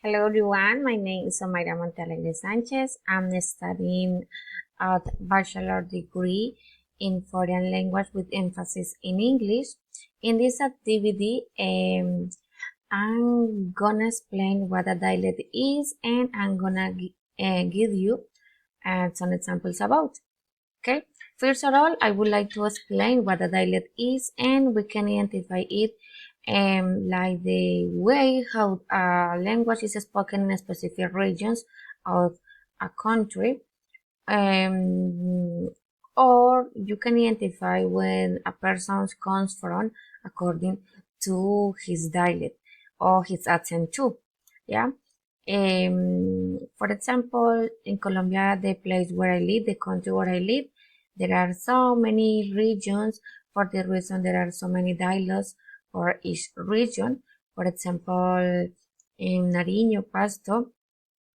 Hello everyone, my name is Omaira Montalegre Sanchez. I'm studying at bachelor degree in foreign language with emphasis in English. In this activity, I'm gonna explain what a dialect is and I'm gonna give you some examples about. Okay, first of all, I would like to explain what a dialect is and we can identify it like the way how a language is spoken in specific regions of a country, um, or you can identify when a person comes from according to his dialect or his accent too. Yeah. For example, in Colombia, the place where I live, the country where I live, there are so many regions. For the reason there are so many dialects for each region. For example, in Nariño, Pasto,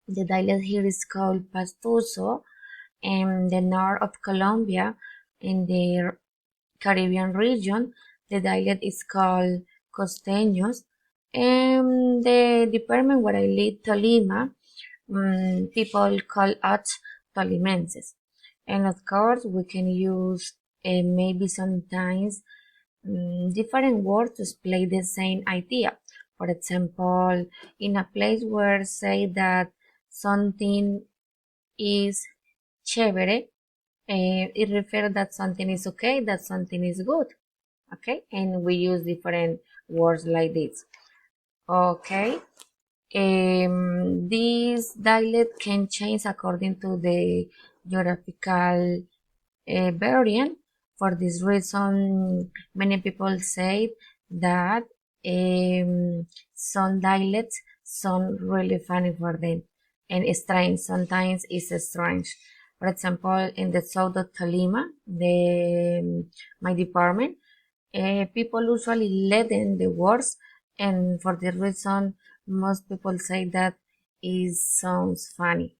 the dialect here is called Pastuso. In the north of Colombia, in the Caribbean region, the dialect is called Costeños. And the department where I live, Tolima, people call us Tolimenses. And of course, we can use maybe sometimes different words to explain the same idea. For example, in a place where say that something is chévere, it refers that something is okay, that something is good. Okay, and we use different words like this. Okay, this dialect can change according to the geographical variant. For this reason, many people say that some dialects sound really funny for them and strange. Sometimes it's strange. For example, in the south of Tolima, my department, people usually lengthen the words, and for the reason, most people say that it sounds funny.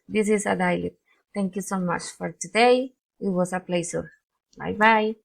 This is a dialect. Thank you so much for today. It was a pleasure. Bye bye.